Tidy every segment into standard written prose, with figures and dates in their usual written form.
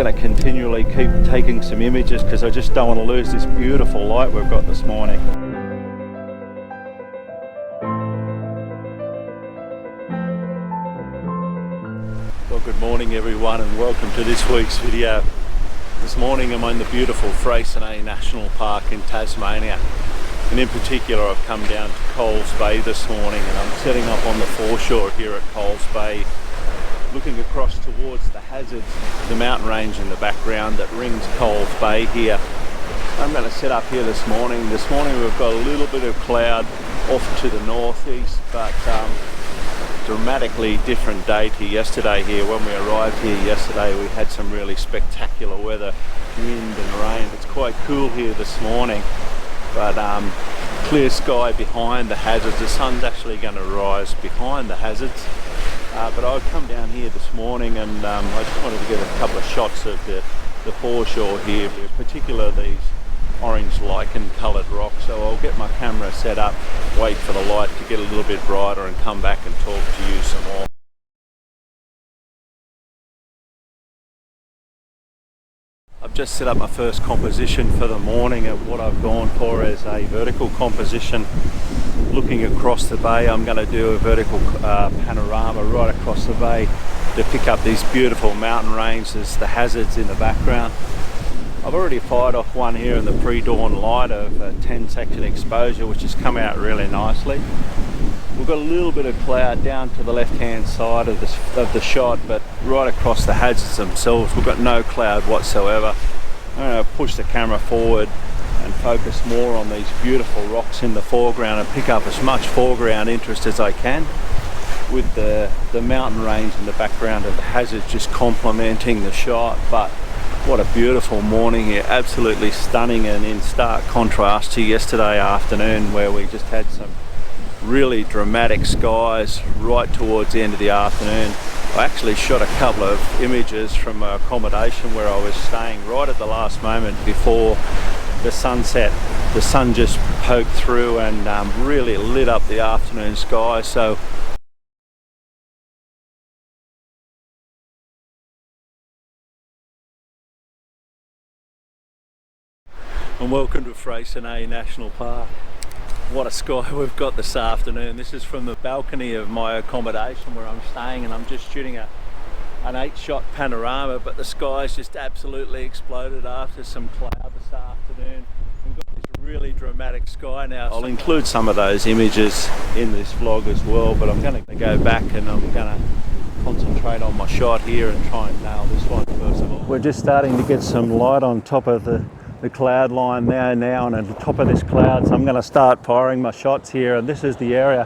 going to continually keep taking some images because I just don't want to lose this beautiful light we've got this morning. Well, good morning everyone and welcome to this week's video. This morning I'm in the beautiful Freycinet National Park in Tasmania, and in particular I've come down to Coles Bay this morning and I'm setting up on the foreshore here at Coles Bay, looking across towards the hazards, the mountain range in the background that rings Coles Bay here. I'm going to set up here this morning. This morning we've got a little bit of cloud off to the northeast, but dramatically different day to yesterday here. When we arrived here yesterday we had some really spectacular weather, wind and rain. It's quite cool here this morning, but clear sky behind the hazards. The sun's actually going to rise behind the hazards. But I've come down here this morning and I just wanted to get a couple of shots of the foreshore here, in particular these orange lichen coloured rocks. So I'll get my camera set up, wait for the light to get a little bit brighter and come back and talk to you some more. I've just set up my first composition for the morning at what I've gone for as a vertical composition. Looking across the bay, I'm going to do a vertical panorama right across the bay to pick up these beautiful mountain ranges, the hazards in the background. I've already fired off one here in the pre-dawn light of a 10-section exposure, which has come out really nicely. We've got a little bit of cloud down to the left-hand side of the shot, but right across the hazards themselves, we've got no cloud whatsoever. I'm going to push the camera forward and focus more on these beautiful rocks in the foreground and pick up as much foreground interest as I can, with the mountain range in the background of the hazards just complementing the shot. But what a beautiful morning here, absolutely stunning, and in stark contrast to yesterday afternoon where we just had some really dramatic skies right towards the end of the afternoon. I actually shot a couple of images from my accommodation where I was staying right at the last moment before the sunset. The sun just poked through and really lit up the afternoon sky. So and welcome to Freycinet National Park. What a sky we've got this afternoon. This is from the balcony of my accommodation where I'm staying, and I'm just shooting an 8-shot panorama, but the sky's just absolutely exploded after some cloud this afternoon. We've got this really dramatic sky now. I'll include some of those images in this vlog as well, but I'm going to go back and I'm going to concentrate on my shot here and try and nail this one first of all. We're just starting to get some light on top of the cloud line now and at the top of this cloud, so I'm going to start firing my shots here, and this is the area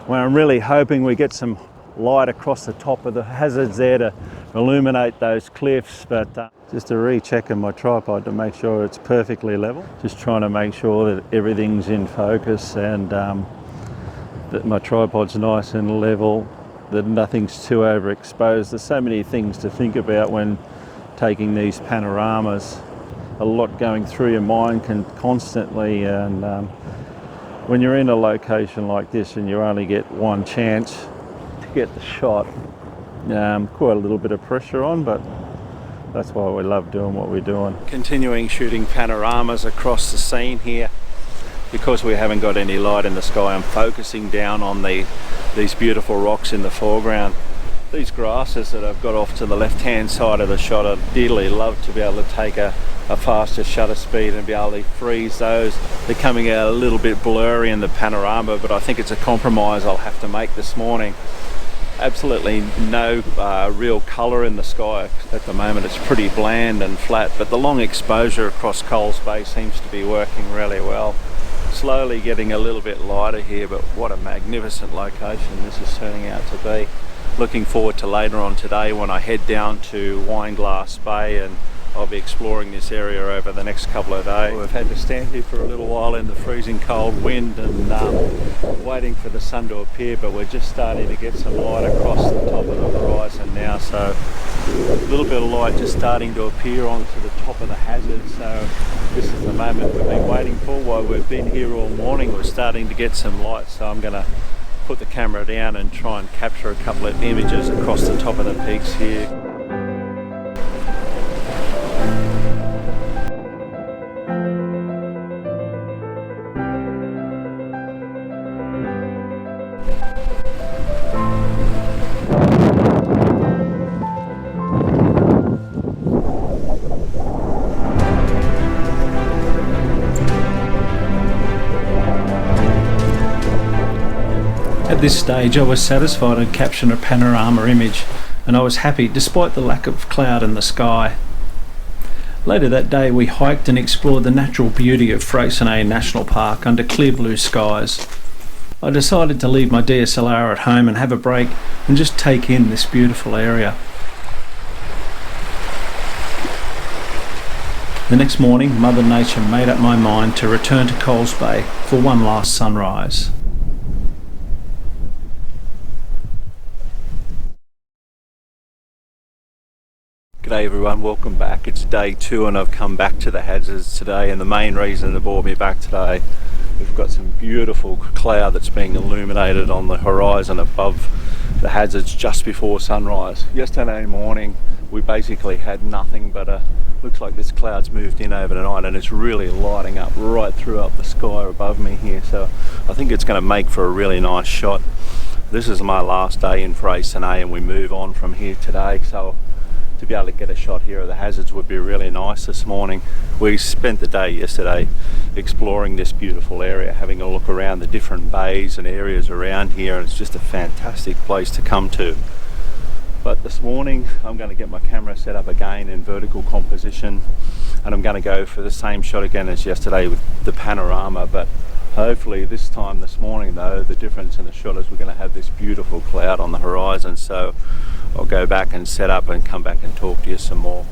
where I'm really hoping we get some light across the top of the hazards there to illuminate those cliffs. But just to recheck on my tripod to make sure it's perfectly level, just trying to make sure that everything's in focus and that my tripod's nice and level, that nothing's too overexposed. There's so many things to think about when taking these panoramas. A lot going through your mind constantly, and when you're in a location like this and you only get one chance to get the shot, quite a little bit of pressure on, but that's why we love doing what we're doing. Continuing shooting panoramas across the scene here. Because we haven't got any light in the sky, I'm focusing down on these beautiful rocks in the foreground. These grasses that I've got off to the left-hand side of the shot, I'd dearly love to be able to take a faster shutter speed and be able to freeze those. They're coming out a little bit blurry in the panorama, but I think it's a compromise I'll have to make this morning. Absolutely no real colour in the sky at the moment. It's pretty bland and flat, but the long exposure across Coles Bay seems to be working really well. Slowly getting a little bit lighter here, but what a magnificent location this is turning out to be. Looking forward to later on today when I head down to Wineglass Bay, and I'll be exploring this area over the next couple of days. We've had to stand here for a little while in the freezing cold wind and waiting for the sun to appear, but we're just starting to get some light across the top of the horizon now. So a little bit of light just starting to appear onto the top of the hazard. So this is the moment we've been waiting for. While we've been here all morning, we're starting to get some light. So I'm going to put the camera down and try and capture a couple of images across the top of the peaks here. At this stage I was satisfied I'd captured a panorama image, and I was happy despite the lack of cloud in the sky. Later that day we hiked and explored the natural beauty of Freycinet National Park under clear blue skies. I decided to leave my DSLR at home and have a break and just take in this beautiful area. The next morning, Mother Nature made up my mind to return to Coles Bay for one last sunrise. G'day everyone, welcome back. It's day 2 and I've come back to the hazards today, and the main reason that brought me back today, we've got some beautiful cloud that's being illuminated on the horizon above the hazards just before sunrise. Yesterday morning we basically had nothing but looks like this cloud's moved in over the night, and it's really lighting up right through up the sky above me here, so I think it's going to make for a really nice shot. This is my last day in Freycinet and we move on from here today, so to be able to get a shot here of the hazards would be really nice this morning. We spent the day yesterday exploring this beautiful area, having a look around the different bays and areas around here, and it's just a fantastic place to come to. But this morning I'm going to get my camera set up again in vertical composition, and I'm going to go for the same shot again as yesterday with the panorama, but hopefully this time this morning though, the difference in the shot is we're going to have this beautiful cloud on the horizon, so I'll go back and set up and come back and talk to you some more.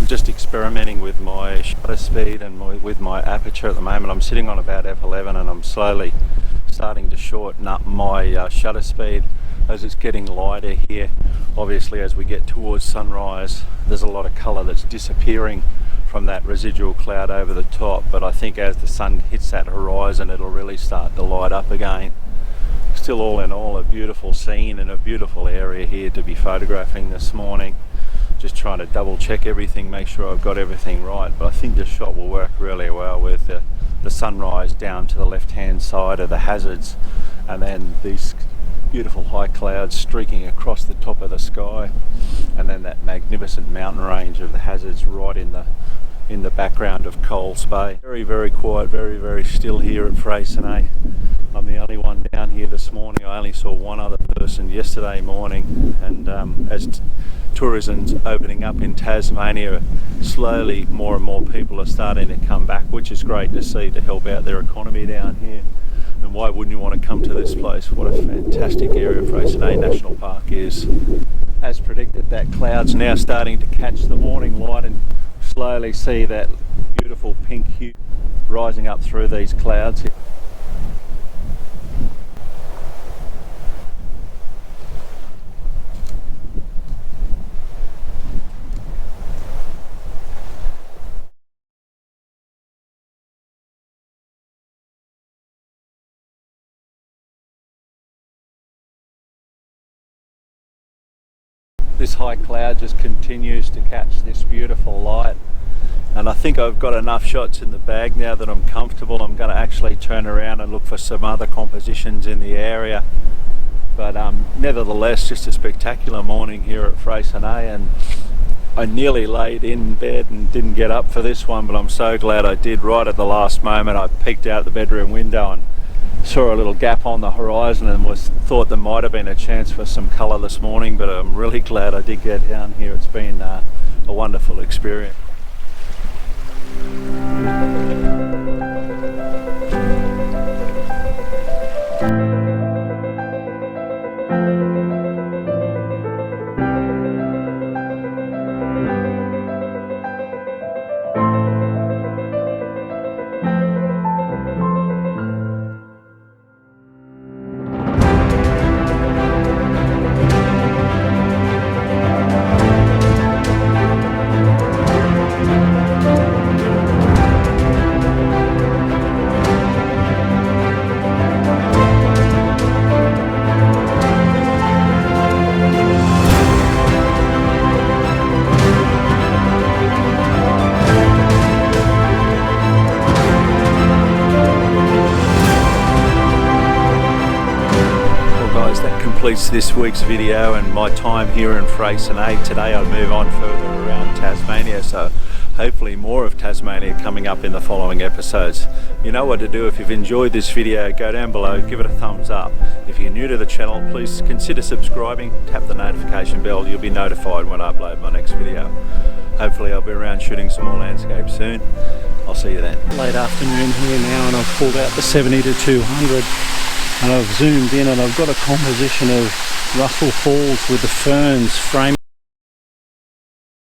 I'm just experimenting with my shutter speed and with my aperture at the moment. I'm sitting on about f11 and I'm slowly starting to shorten up my shutter speed as it's getting lighter here. Obviously as we get towards sunrise there's a lot of colour that's disappearing from that residual cloud over the top, but I think as the sun hits that horizon it'll really start to light up again. Still, all in all, a beautiful scene and a beautiful area here to be photographing this morning. Just trying to double check everything, make sure I've got everything right, but I think this shot will work really well with the sunrise down to the left hand side of the hazards, and then these beautiful high clouds streaking across the top of the sky, and then that magnificent mountain range of the hazards right in the background of Coles Bay. Very, very quiet, very, very still here at Freycinet. I'm the only one down here this morning. I only saw one other person yesterday morning, and as tourism's opening up in Tasmania, slowly more and more people are starting to come back, which is great to see, to help out their economy down here. And why wouldn't you want to come to this place? What a fantastic area Freycinet National Park is. As predicted, that cloud's now starting to catch the morning light, and slowly see that beautiful pink hue rising up through these clouds here. This high cloud just continues to catch this beautiful light, and I think I've got enough shots in the bag now that I'm comfortable. I'm going to actually turn around and look for some other compositions in the area, but nevertheless just a spectacular morning here at Freycinet, and I nearly laid in bed and didn't get up for this one, but I'm so glad I did. Right at the last moment I peeked out the bedroom window and saw a little gap on the horizon and thought there might have been a chance for some colour this morning, but I'm really glad I did get down here. It's been a wonderful experience. Completes this week's video and my time here in Freycinet. Today I'll move on further around Tasmania, so hopefully more of Tasmania coming up in the following episodes. You know what to do. If you've enjoyed this video, go down below, give it a thumbs up. If you're new to the channel, please consider subscribing, tap the notification bell, you'll be notified when I upload my next video. Hopefully I'll be around shooting some more landscapes soon. I'll see you then. Late afternoon here now, and I've pulled out the 70 to 200 and I've zoomed in, and I've got a composition of Russell Falls with the ferns framing